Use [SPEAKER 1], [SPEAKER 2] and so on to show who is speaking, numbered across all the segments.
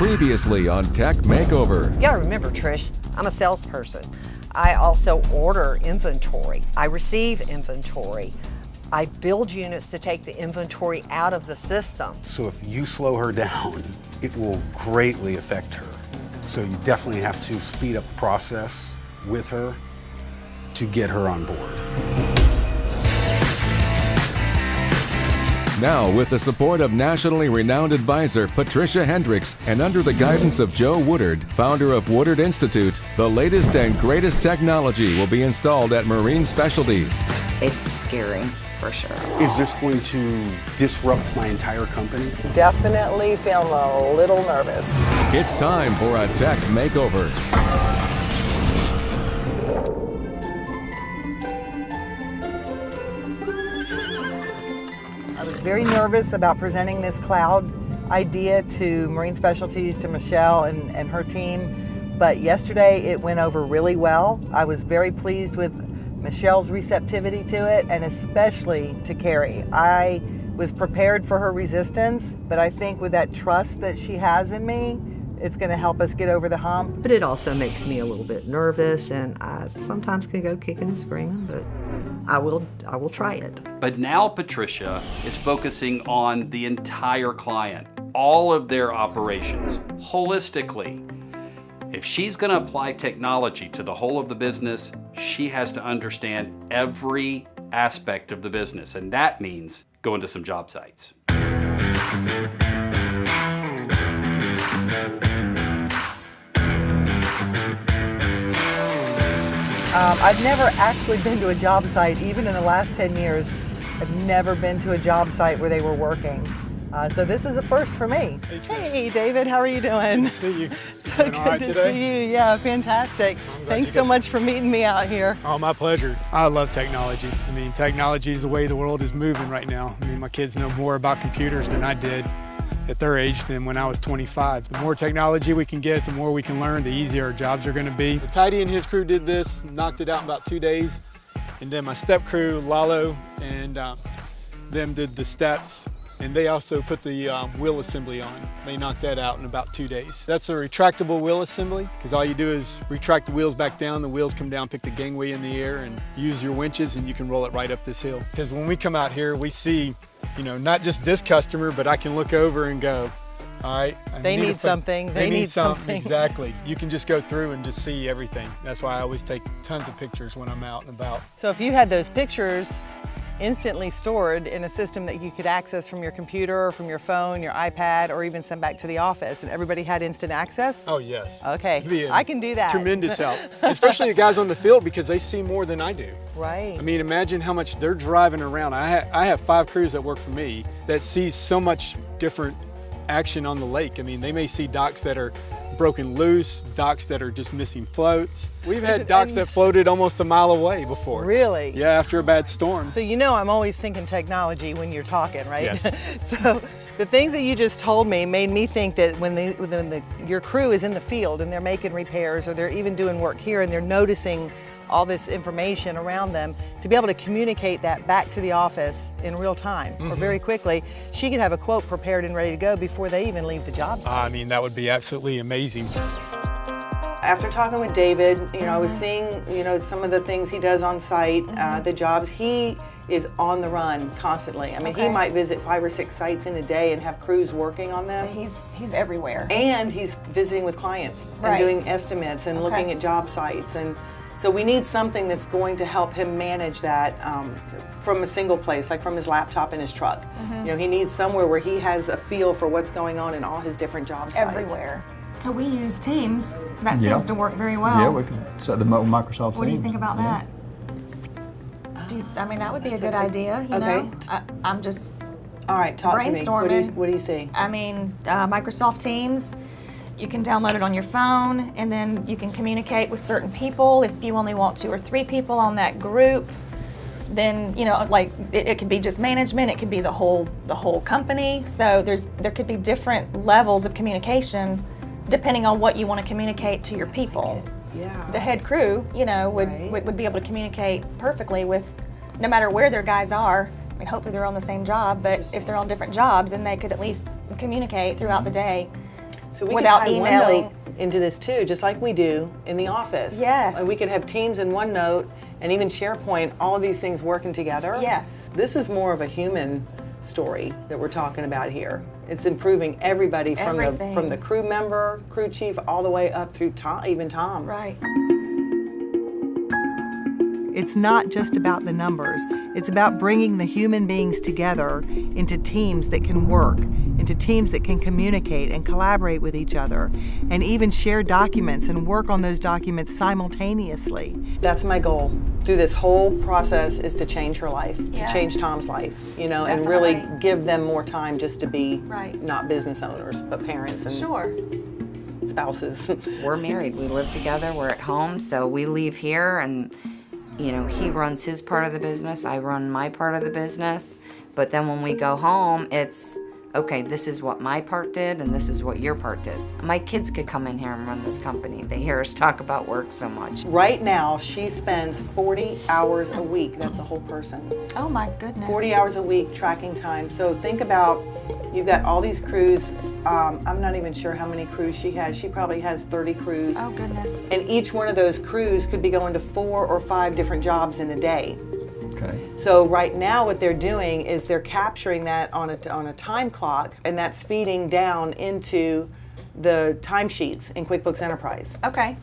[SPEAKER 1] Previously on Tech Makeover.
[SPEAKER 2] You gotta remember, Trish, I'm a salesperson. I also order inventory. I receive inventory. I build units to take the inventory out of the system.
[SPEAKER 3] So if you slow her down, it will greatly affect her. So you definitely have to speed up the process with her to get her on board.
[SPEAKER 1] Now, with the support of nationally renowned advisor Patricia Hendricks and under the guidance of Joe Woodard, founder of Woodard Institute, the latest and greatest technology will be installed at Marine Specialties.
[SPEAKER 4] It's scary, for sure.
[SPEAKER 3] Is this going to disrupt my entire company?
[SPEAKER 2] Definitely feeling a little nervous.
[SPEAKER 1] It's time for a Tech Makeover.
[SPEAKER 5] I was very nervous about presenting this cloud idea to Marine Specialties, to Michelle and her team, but yesterday it went over really well. I was very pleased with Michelle's receptivity to it, and especially to Carrie. I was prepared for her resistance, but I think with that trust that she has in me, it's going to help us get over the hump.
[SPEAKER 6] But it also makes me a little bit nervous, and I sometimes can go kicking and screaming, but I will try it.
[SPEAKER 7] But now Patricia is focusing on the entire client, all of their operations, holistically. If she's going to apply technology to the whole of the business, she has to understand every aspect of the business, and that means going to some job sites.
[SPEAKER 5] I've never actually been to a job site, even in the last 10 years. I've never been to a job site where they were working. So this is a first for me. Hey, David, how are you doing?
[SPEAKER 8] Good to see you.
[SPEAKER 5] So good to see you. Yeah, fantastic. Thanks so much for meeting me out here.
[SPEAKER 8] Oh, my pleasure. I love technology. I mean, technology is the way the world is moving right now. I mean, my kids know more about computers than I did at their age than when I was 25. The more technology we can get, the more we can learn, the easier our jobs are going to be. Tidy and his crew did this, knocked it out in about 2 days. And then my step crew, Lalo, and them did the steps. And they also put the wheel assembly on. They knocked that out in about 2 days. That's a retractable wheel assembly, because all you do is retract the wheels back down, the wheels come down, pick the gangway in the air, and use your winches, and you can roll it right up this hill. Because when we come out here, we see, you know, not just this customer, but I can look over and go, all right.
[SPEAKER 5] They need something. They need something.
[SPEAKER 8] Exactly. You can just go through and just see everything. That's why I always take tons of pictures when I'm out and about.
[SPEAKER 5] So if you had those pictures instantly stored in a system that you could access from your computer, or from your phone, your iPad, or even send back to the office, and everybody had instant access?
[SPEAKER 8] Oh, yes.
[SPEAKER 5] Okay, I can do that.
[SPEAKER 8] Tremendous help, especially the guys on the field, because they see more than I do.
[SPEAKER 5] Right.
[SPEAKER 8] I mean, imagine how much they're driving around. I have 5 crews that work for me that sees so much different action on the lake. I mean, they may see docks that are broken loose, docks that are just missing floats. We've had docks that floated almost a mile away before.
[SPEAKER 5] Really?
[SPEAKER 8] Yeah, after a bad storm.
[SPEAKER 5] So you know I'm always thinking technology when you're talking, right?
[SPEAKER 8] Yes.
[SPEAKER 5] So the things that you just told me made me think that when your crew is in the field and they're making repairs, or they're even doing work here and they're noticing all this information around them, to be able to communicate that back to the office in real time or very quickly, she could have a quote prepared and ready to go before they even leave the job site.
[SPEAKER 8] I mean, that would be absolutely amazing.
[SPEAKER 5] After talking with David, you know, I was seeing, you know, some of the things he does on site, the jobs. He is on the run constantly. I mean, he might visit 5 or 6 sites in a day and have crews working on them.
[SPEAKER 4] So he's everywhere.
[SPEAKER 5] And he's visiting with clients and doing estimates and looking at job sites. And so we need something that's going to help him manage that from a single place, like from his laptop in his truck. You know, he needs somewhere where he has a feel for what's going on in all his different job sites.
[SPEAKER 4] Everywhere. So we use Teams. That seems to work very well.
[SPEAKER 9] Yeah, we can set them up with Microsoft Teams.
[SPEAKER 4] What do you think about that? I mean, that would be a good idea, you know? I'm just
[SPEAKER 5] all right, talk to me. What do you see?
[SPEAKER 4] I mean, Microsoft Teams, you can download it on your phone, and then you can communicate with certain people. If you only want 2 or 3 people on that group, then, you know, like it could be just management, it could be the whole company. So there could be different levels of communication depending on what you want to communicate to your people.
[SPEAKER 5] Yeah.
[SPEAKER 4] The head crew, you know, would be able to communicate perfectly with, no matter where their guys are. I mean, hopefully they're on the same job, but if they're on different jobs, then they could at least communicate throughout the day.
[SPEAKER 5] So we
[SPEAKER 4] without
[SPEAKER 5] could tie
[SPEAKER 4] emailing.
[SPEAKER 5] OneNote into this too, just like we do in the office.
[SPEAKER 4] Yes.
[SPEAKER 5] Like we could have Teams and OneNote and even SharePoint, all of these things working together.
[SPEAKER 4] Yes.
[SPEAKER 5] This is more of a human story that we're talking about here. It's improving everybody from the crew member, crew chief, all the way up through Tom, even Tom.
[SPEAKER 4] Right.
[SPEAKER 5] It's not just about the numbers. It's about bringing the human beings together into teams that can work, into teams that can communicate and collaborate with each other, and even share documents and work on those documents simultaneously. That's my goal through this whole process, is to change her life, to change Tom's life, you know, and really give them more time just to be not business owners, but parents and spouses.
[SPEAKER 10] We're married, we live together, we're at home, so we leave here and you know, he runs his part of the business, I run my part of the business, but then when we go home, it's, okay, this is what my part did and this is what your part did. My kids could come in here and run this company. They hear us talk about work so much.
[SPEAKER 5] Right now, she spends 40 hours a week. That's a whole person.
[SPEAKER 4] Oh my goodness.
[SPEAKER 5] 40 hours a week tracking time. So think about, you've got all these crews. I'm not even sure how many crews she has. She probably has 30 crews.
[SPEAKER 4] Oh goodness.
[SPEAKER 5] And each one of those crews could be going to 4 or 5 different jobs in a day.
[SPEAKER 9] Okay.
[SPEAKER 5] So right now what they're doing is they're capturing that on a time clock, and that's feeding down into the timesheets in QuickBooks Enterprise.
[SPEAKER 4] Okay.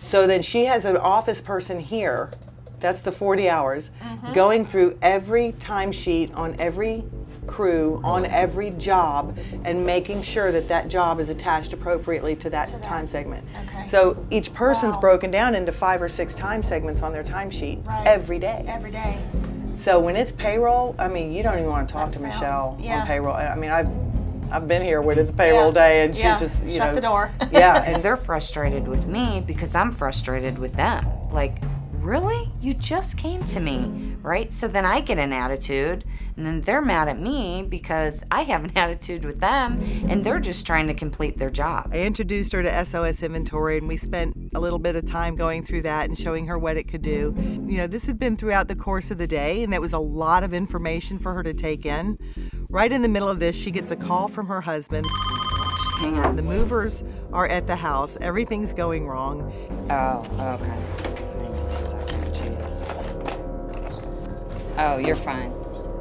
[SPEAKER 5] So then she has an office person here, that's the 40 hours, going through every timesheet on every crew, on every job, and making sure that that job is attached appropriately to that time segment.
[SPEAKER 4] Okay.
[SPEAKER 5] So each person's broken down into 5 or 6 time segments on their timesheet every day.
[SPEAKER 4] Every day.
[SPEAKER 5] So when it's payroll, I mean, you don't even want to talk to Michelle on payroll. I mean, I've been here when it's payroll day, and she's just, you know.
[SPEAKER 4] Shut the door.
[SPEAKER 5] Yeah.
[SPEAKER 10] And they're frustrated with me because I'm frustrated with them. Like, really? You just came to me, right? So then I get an attitude, and then they're mad at me because I have an attitude with them, and they're just trying to complete their job.
[SPEAKER 5] I introduced her to SOS Inventory, and we spent a little bit of time going through that and showing her what it could do. You know, this had been throughout the course of the day, and it was a lot of information for her to take in. Right in the middle of this, she gets a call from her husband.
[SPEAKER 10] Hang on.
[SPEAKER 5] The movers are at the house. Everything's going wrong.
[SPEAKER 10] Oh, okay. Oh, you're fine.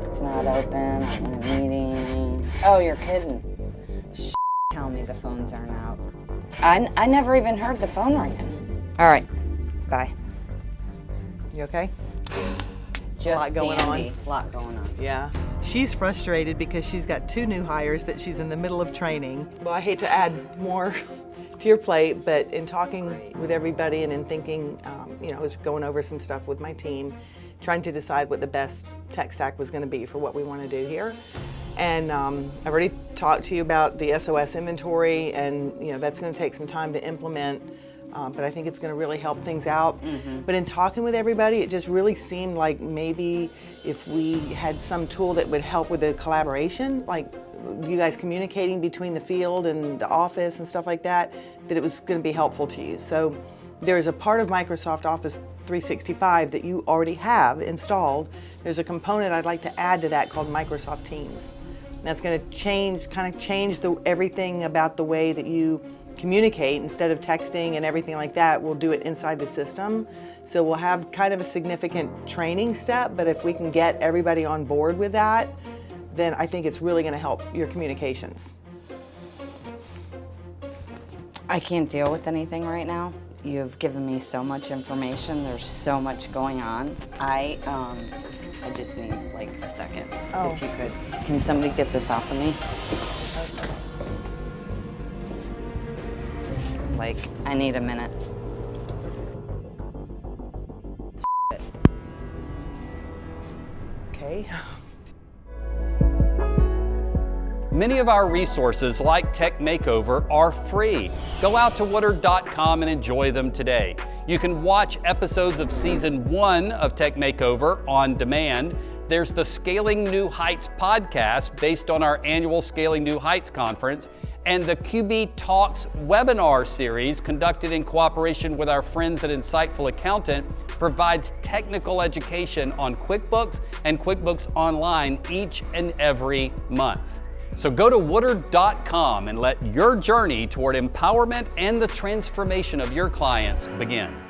[SPEAKER 10] It's not open, I'm in a meeting. Oh, you're kidding. Tell me the phones aren't out. I never even heard the phone ringing. All right, bye.
[SPEAKER 5] You okay?
[SPEAKER 10] Just
[SPEAKER 5] a lot going
[SPEAKER 10] dandy.
[SPEAKER 5] on.
[SPEAKER 10] Lot going on.
[SPEAKER 5] Yeah. She's frustrated because she's got 2 new hires that she's in the middle of training. Well, I hate to add more to your plate, but in talking with everybody and in thinking, you know, I was going over some stuff with my team, trying to decide what the best tech stack was going to be for what we want to do here. And I've already talked to you about the SOS inventory, and you know that's going to take some time to implement, but I think it's going to really help things out. But in talking with everybody, it just really seemed like maybe if we had some tool that would help with the collaboration, like you guys communicating between the field and the office and stuff like that, that it was going to be helpful to you. So there's a part of Microsoft Office 365 that you already have installed. There's a component I'd like to add to that called Microsoft Teams. And that's going to change everything about the way that you communicate. Instead of texting and everything like that, we'll do it inside the system. So we'll have kind of a significant training step, but if we can get everybody on board with that, then I think it's really going to help your communications.
[SPEAKER 10] I can't deal with anything right now. You've given me so much information. There's so much going on. I just need like a second, if you could. Can somebody get this off of me? Like, I need a minute.
[SPEAKER 5] Okay.
[SPEAKER 7] Many of our resources, like Tech Makeover, are free. Go out to Woodard.com and enjoy them today. You can watch episodes of Season 1 of Tech Makeover on demand. There's the Scaling New Heights podcast based on our annual Scaling New Heights conference, and the QB Talks webinar series conducted in cooperation with our friends at Insightful Accountant provides technical education on QuickBooks and QuickBooks Online each and every month. So go to Woodard.com and let your journey toward empowerment and the transformation of your clients begin.